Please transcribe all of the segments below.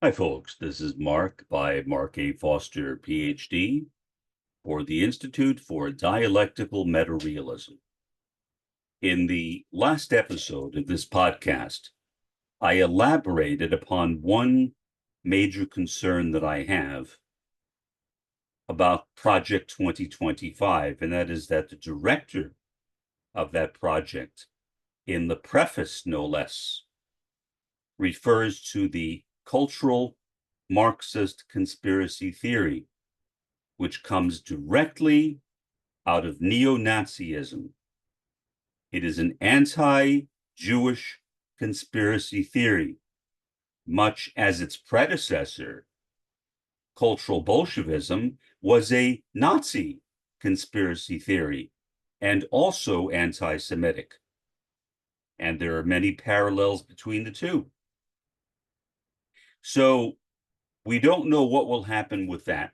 Hi, folks. This is Mark by Mark A. Foster, Ph.D., for the Institute for Dialectical Meta-Realism. In the last episode of this podcast, I elaborated upon one major concern that I have about Project 2025, and that is that the director of that project, in the preface no less, refers to the cultural Marxist conspiracy theory, which comes directly out of neo-Nazism. It is an anti-Jewish conspiracy theory, much as its predecessor, cultural Bolshevism, was a Nazi conspiracy theory and also anti-Semitic. And there are many parallels between the two. So we don't know what will happen with that.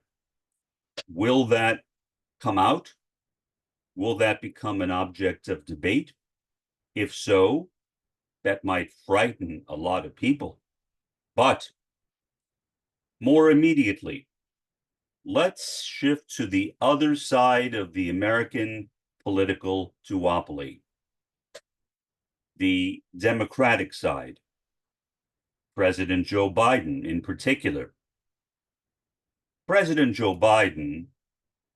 Will that come out? Will that become an object of debate? If so, that might frighten a lot of people. But more immediately, let's shift to the other side of the American political duopoly, the Democratic side, President Joe Biden in particular. President Joe Biden,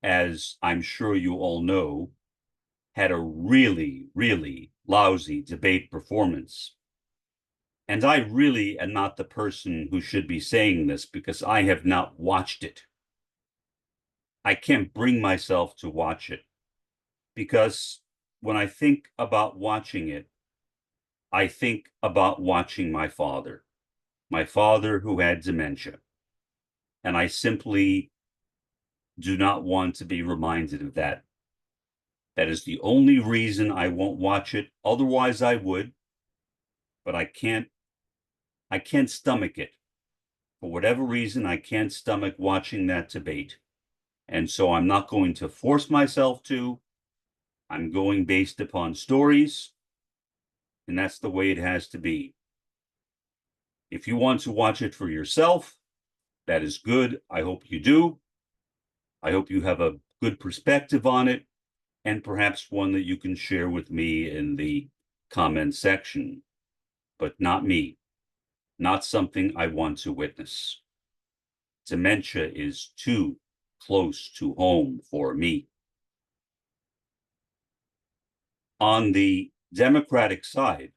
as I'm sure you all know, had a really, really lousy debate performance. And I really am not the person who should be saying this because I have not watched it. I can't bring myself to watch it because when I think about watching it, I think about watching my father who had dementia. And I simply do not want to be reminded of that. That is the only reason I won't watch it. Otherwise, I would, but I can't stomach it. For whatever reason, I can't stomach watching that debate. And so I'm not going to force myself to. I'm going based upon stories, and that's the way it has to be. If you want to watch it for yourself, that is good. I hope you do. I hope you have a good perspective on it, and perhaps one that you can share with me in the comment section, but not me, not something I want to witness. Dementia is too close to home for me. On the Democratic side,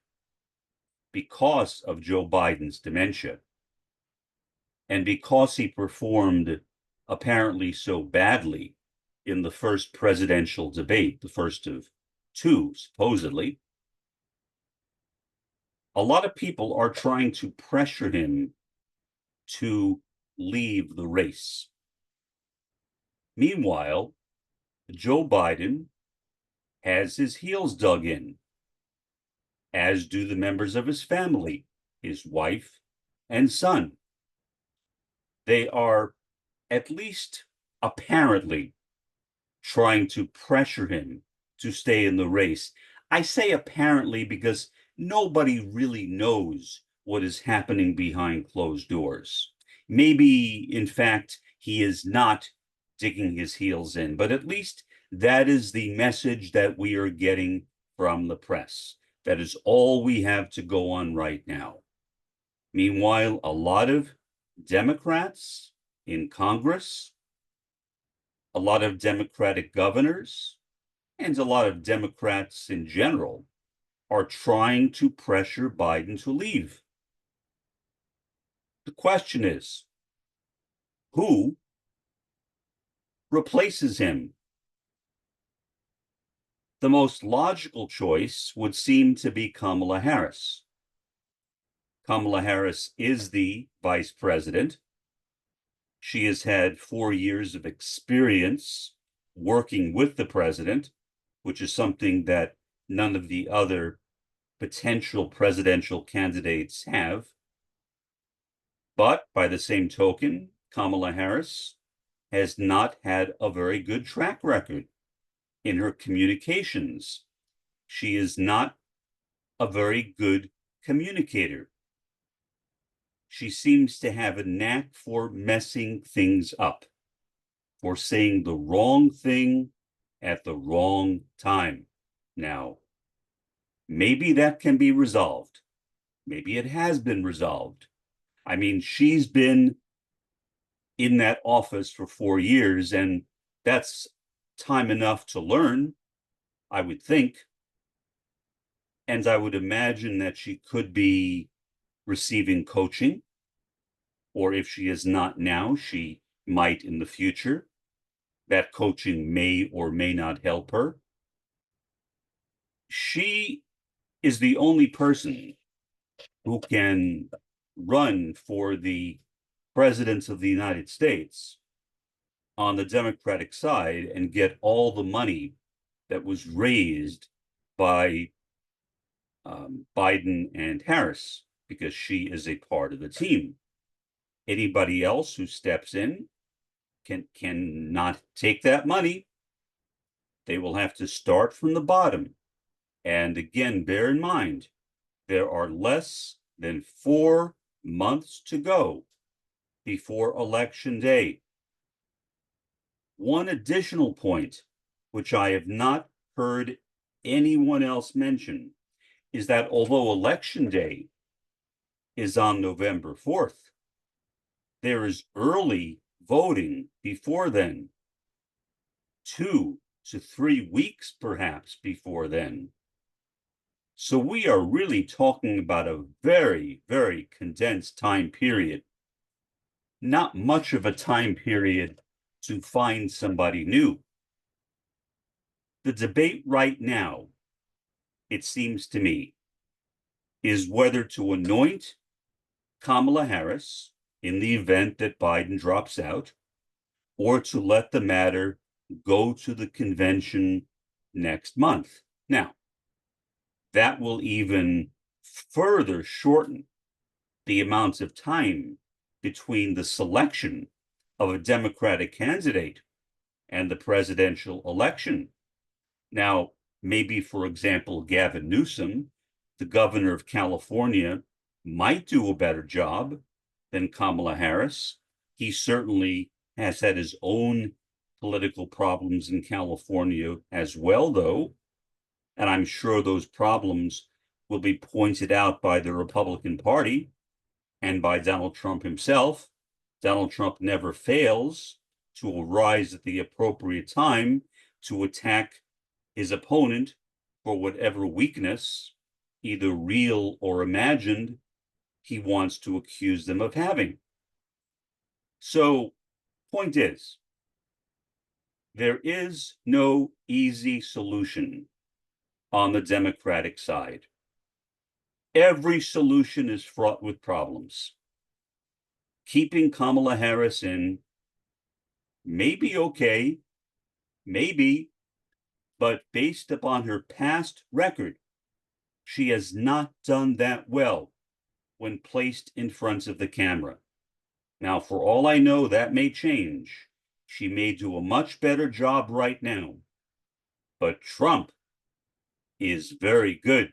because of Joe Biden's dementia, and because he performed apparently so badly in the first presidential debate, the first of two, supposedly, a lot of people are trying to pressure him to leave the race. Meanwhile, Joe Biden has his heels dug in, as do the members of his family, his wife and son. They are at least apparently trying to pressure him to stay in the race. I say apparently because nobody really knows what is happening behind closed doors. Maybe, in fact, he is not digging his heels in, but at least that is the message that we are getting from the press. That is all we have to go on right now. Meanwhile, a lot of Democrats in Congress, a lot of Democratic governors, and a lot of Democrats in general are trying to pressure Biden to leave. The question is, who replaces him? The most logical choice would seem to be Kamala Harris. Kamala Harris is the vice president. She has had 4 years of experience working with the president, which is something that none of the other potential presidential candidates have. But by the same token, Kamala Harris has not had a very good track record in her communications. She is not a very good communicator. she seems to have a knack for messing things up, for saying the wrong thing at the wrong time. Now, maybe that can be resolved. Maybe it has been resolved. I mean, she's been in that office for 4 years, and that's time enough to learn, I would think. And I would imagine that she could be receiving coaching, or if she is not now, she might in the future. That coaching may or may not help her. She is the only person who can run for the president of the United States on the Democratic side and get all the money that was raised by Biden and Harris, because she is a part of the team. Anybody else who steps in cannot take that money. They will have to start from the bottom. And again, bear in mind, there are less than 4 months to go before Election Day. One additional point, which I have not heard anyone else mention, is that although Election Day is on November 4th, there is early voting before then, 2 to 3 weeks perhaps before then. So we are really talking about a very, very condensed time period. Not much of a time period to find somebody new. The debate right now, it seems to me, is whether to anoint Kamala Harris in the event that Biden drops out, or to let the matter go to the convention next month. Now, that will even further shorten the amount of time between the selection of a Democratic candidate and the presidential election. Now, maybe, for example, Gavin Newsom, the governor of California, might do a better job than Kamala Harris. He certainly has had his own political problems in California as well, though. And I'm sure those problems will be pointed out by the Republican Party and by Donald Trump himself. Donald Trump never fails to arise at the appropriate time to attack his opponent for whatever weakness, either real or imagined, he wants to accuse them of having. So, point is, there is no easy solution on the Democratic side. Every solution is fraught with problems. Keeping Kamala Harris in may be okay, maybe, but based upon her past record, she has not done that well when placed in front of the camera. Now, for all I know, that may change. She may do a much better job right now. But Trump is very good.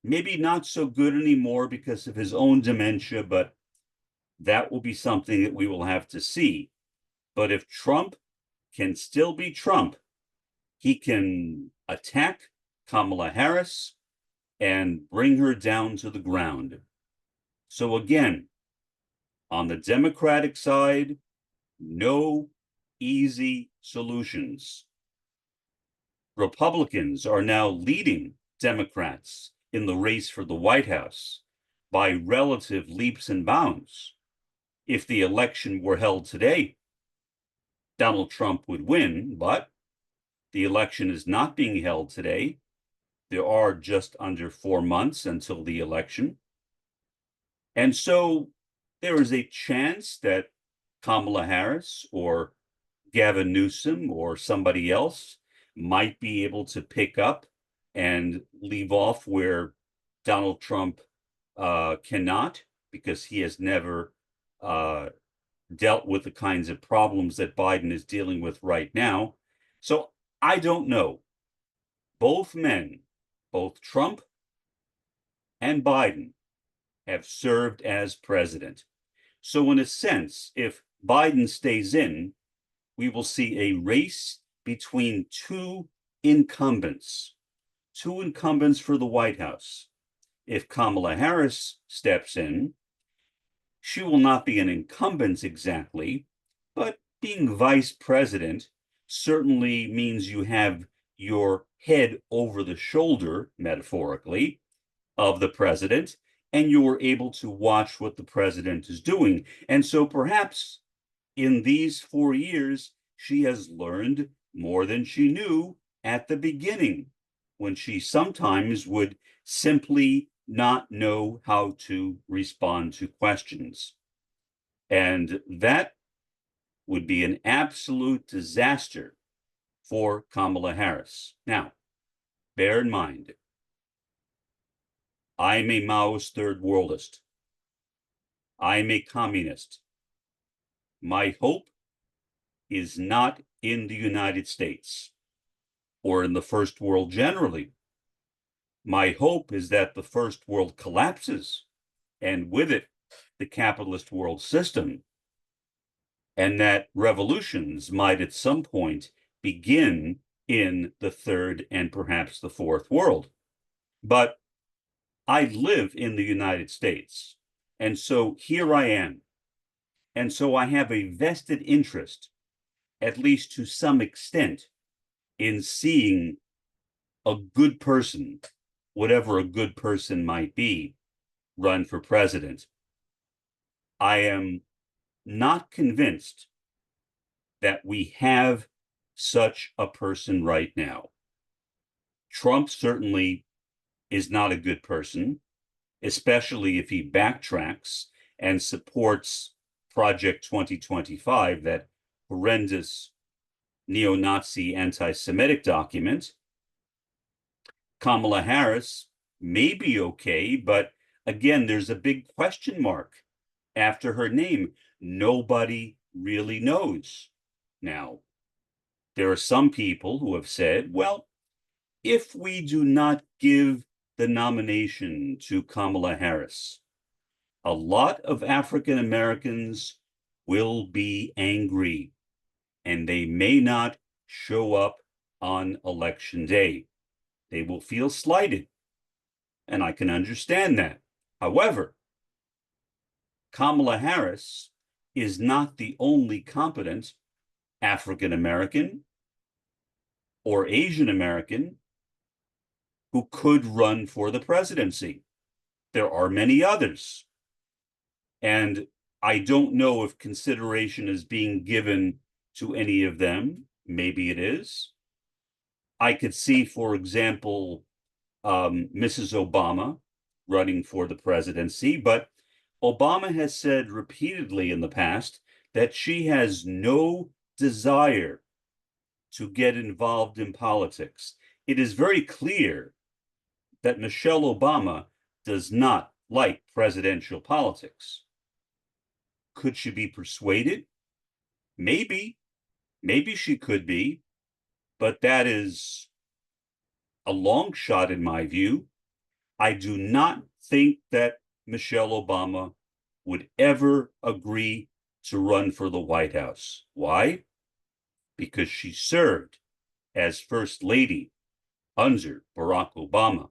Maybe not so good anymore because of his own dementia, but that will be something that we will have to see. But if Trump can still be Trump, he can attack Kamala Harris and bring her down to the ground. So again, on the Democratic side, no easy solutions. Republicans are now leading Democrats in the race for the White House by relative leaps and bounds. If the election were held today, Donald Trump would win, but the election is not being held today. There are just under 4 months until the election. And so there is a chance that Kamala Harris or Gavin Newsom or somebody else might be able to pick up and leave off where Donald Trump cannot, because he has never dealt with the kinds of problems that Biden is dealing with right now. So I don't know. Both men, both Trump and Biden, have served as president. So in a sense, if Biden stays in, we will see a race between two incumbents for the White House. If Kamala Harris steps in, she will not be an incumbent exactly, but being vice president certainly means you have your head over the shoulder, metaphorically, of the president, and you are able to watch what the president is doing. And so perhaps in these 4 years, she has learned more than she knew at the beginning, when she sometimes would simply not know how to respond to questions. And that would be an absolute disaster for Kamala Harris. Now, bear in mind, I'm a Maoist third worldist. I'm a communist. My hope is not in the United States or in the first world generally. My hope is that the first world collapses, and with it, the capitalist world system, and that revolutions might at some point begin in the third and perhaps the fourth world. But I live in the United States, and so here I am. And so I have a vested interest, at least to some extent, in seeing a good person, whatever a good person might be, run for president. I am not convinced that we have such a person right now. Trump certainly is not a good person, especially if he backtracks and supports Project 2025, that horrendous neo-Nazi anti-Semitic document. Kamala Harris may be okay, but again, there's a big question mark after her name. Nobody really knows. Now, there are some people who have said, well, if we do not give the nomination to Kamala Harris, a lot of African Americans will be angry, and they may not show up on election day. They will feel slighted, and I can understand that. However, Kamala Harris is not the only competent African American or Asian American who could run for the presidency. There are many others. And I don't know if consideration is being given to any of them. Maybe it is. I could see, for example, Mrs. Obama running for the presidency, but Obama has said repeatedly in the past that she has no desire to get involved in politics. It is very clear that Michelle Obama does not like presidential politics. Could she be persuaded? Maybe she could be, but that is a long shot in my view. I do not think that Michelle Obama would ever agree to run for the White House. Why? Because she served as First Lady under Barack Obama.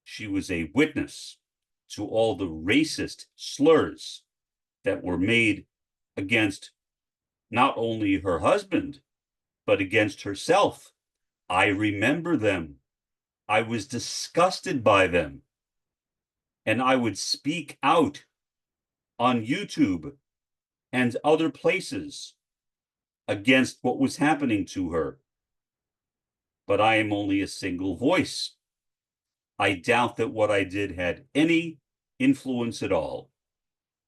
She was a witness to all the racist slurs that were made against not only her husband, but against herself. I remember them. I was disgusted by them. And I would speak out on YouTube and other places against what was happening to her. But I am only a single voice. I doubt that what I did had any influence at all.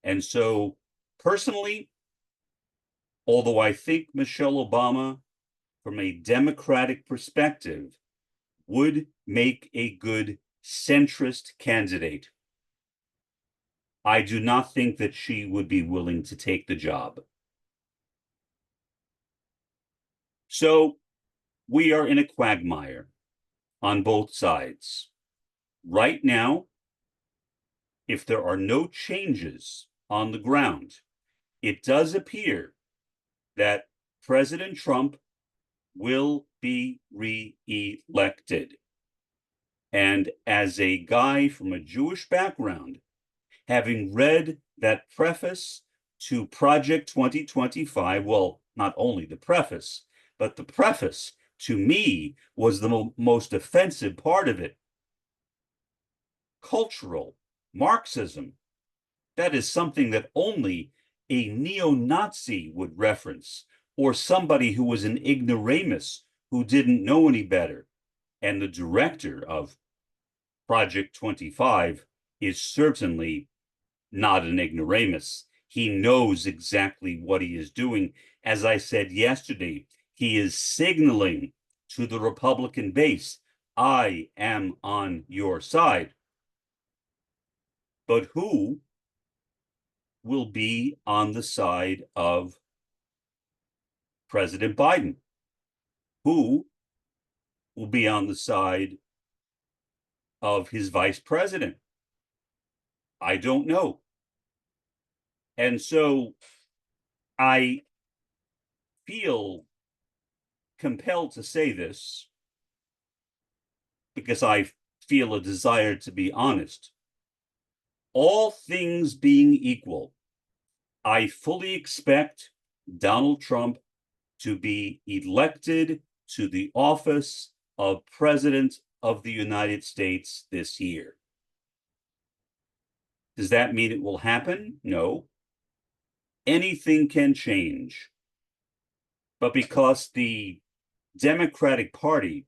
And so, personally, although I think Michelle Obama, from a Democratic perspective, would make a good centrist candidate, I do not think that she would be willing to take the job. So we are in a quagmire on both sides. Right now, if there are no changes on the ground, it does appear that President Trump will be re-elected. And as a guy from a Jewish background, having read that preface to Project 2025, well, not only the preface, but the preface to me was the most offensive part of it. Cultural Marxism, that is something that only a neo-Nazi would reference, or somebody who was an ignoramus who didn't know any better. And the director of Project 25 is certainly not an ignoramus. He knows exactly what he is doing. As I said yesterday, he is signaling to the Republican base, I am on your side. But who will be on the side of President Biden? Who will be on the side of his vice president? I don't know. And so I feel compelled to say this because I feel a desire to be honest. All things being equal, I fully expect Donald Trump to be elected to the office of President of the United States this year. Does that mean it will happen? No. Anything can change. But because the Democratic Party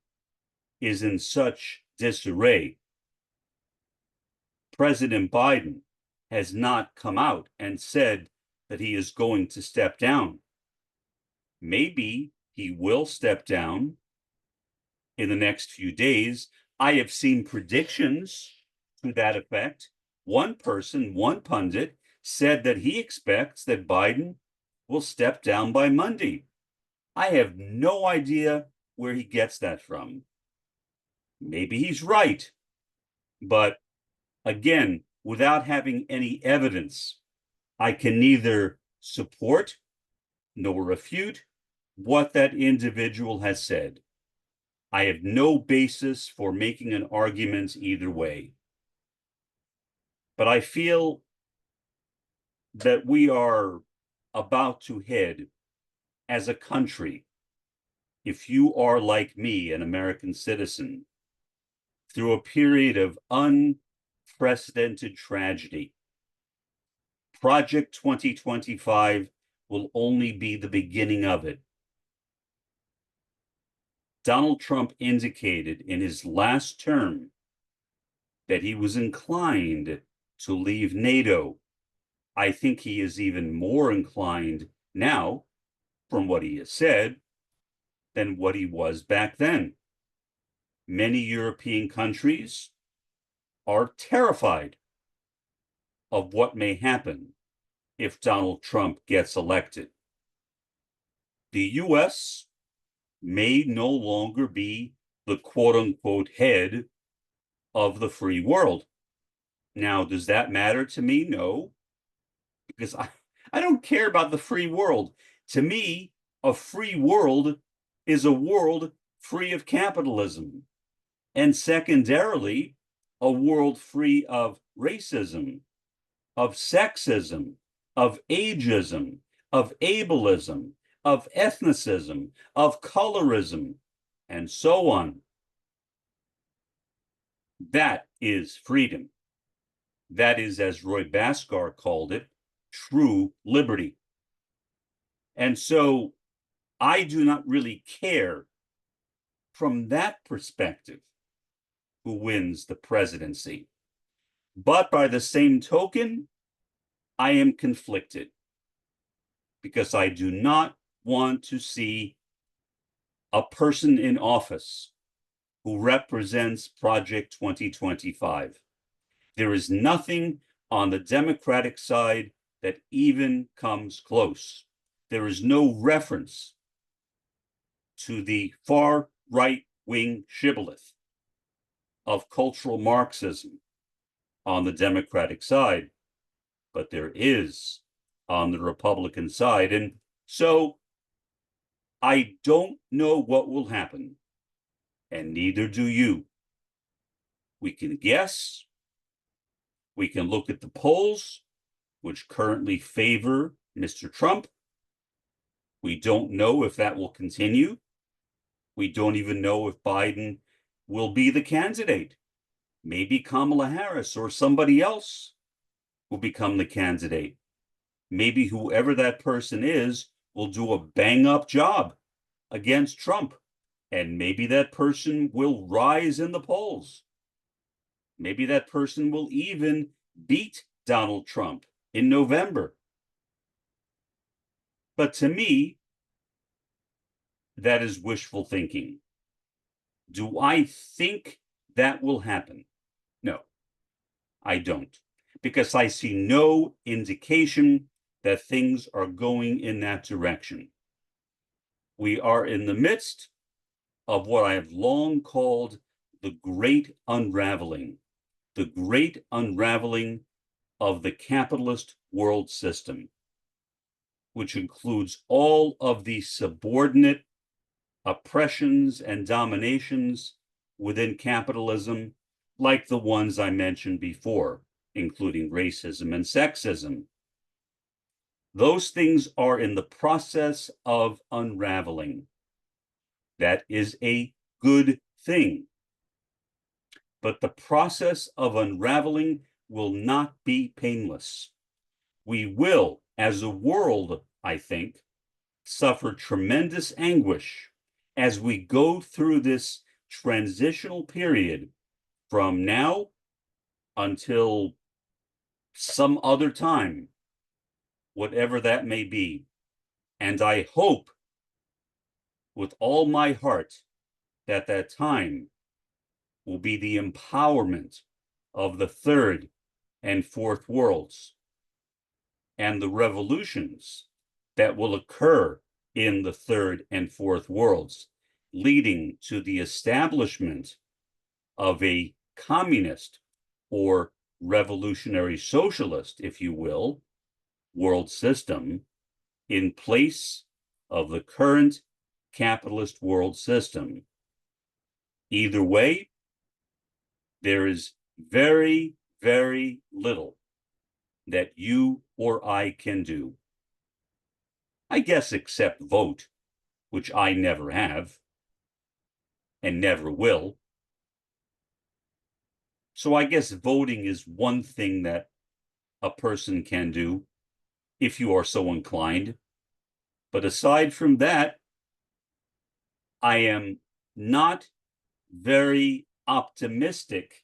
is in such disarray, President Biden has not come out and said that he is going to step down. Maybe he will step down in the next few days. I have seen predictions to that effect. One person, one pundit, said that he expects that Biden will step down by Monday. I have no idea where he gets that from. Maybe he's right. But again, without having any evidence, I can neither support nor refute what that individual has said. I have no basis for making an argument either way. But I feel that we are about to head as a country, if you are like me, an American citizen, through a period of unprecedented tragedy. Project 2025 will only be the beginning of it. Donald Trump indicated in his last term that he was inclined to leave NATO. I think he is even more inclined now, from what he has said, than what he was back then. Many European countries are terrified of what may happen if Donald Trump gets elected. The US may no longer be the quote-unquote head of the free world. Now, does that matter to me? No, because I don't care about the free world. To me, a free world is a world free of capitalism, and secondarily, a world free of racism, of sexism, of ageism, of ableism, of ethnicism, of colorism, and so on. That is freedom. That is, as Roy Bhaskar called it, true liberty. And so I do not really care from that perspective who wins the presidency. But by the same token, I am conflicted because I do not want to see a person in office who represents Project 2025. There is nothing on the Democratic side that even comes close. There is no reference to the far right-wing shibboleth of cultural Marxism on the Democratic side, but there is on the Republican side. And so I don't know what will happen, and neither do you. We can guess. We can look at the polls, which currently favor Mr. Trump. We don't know if that will continue. We don't even know if Biden will be the candidate. Maybe Kamala Harris or somebody else will become the candidate. Maybe whoever that person is will do a bang-up job against Trump, and maybe that person will rise in the polls. Maybe that person will even beat Donald Trump in November. But to me, that is wishful thinking. Do I think that will happen? No, I don't, because I see no indication that things are going in that direction. We are in the midst of what I have long called the great unraveling of the capitalist world system, which includes all of the subordinate oppressions and dominations within capitalism, like the ones I mentioned before, including racism and sexism. Those things are in the process of unraveling. That is a good thing. But the process of unraveling will not be painless. We will, as a world, I think, suffer tremendous anguish as we go through this transitional period from now until some other time, whatever that may be. And I hope with all my heart that that time will be the empowerment of the third and fourth worlds and the revolutions that will occur in the third and fourth worlds, leading to the establishment of a communist or revolutionary socialist, if you will, world system in place of the current capitalist world system. Either way, there is very, very little that you or I can do. I guess except vote, which I never have and never will. So I guess voting is one thing that a person can do if you are so inclined. But aside from that, I am not very optimistic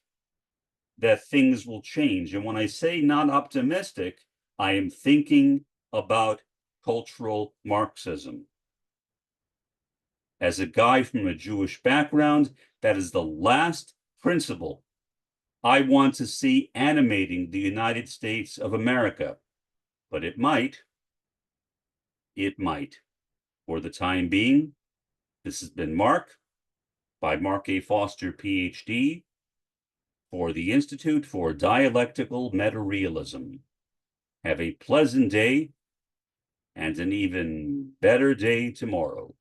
that things will change. And when I say not optimistic, I am thinking about cultural Marxism. As a guy from a Jewish background, that is the last principle I want to see animating the United States of America. But it might. For the time being, this has been Mark, by Mark A. Foster, Ph.D., for the Institute for Dialectical Meta-Realism. Have a pleasant day and an even better day tomorrow.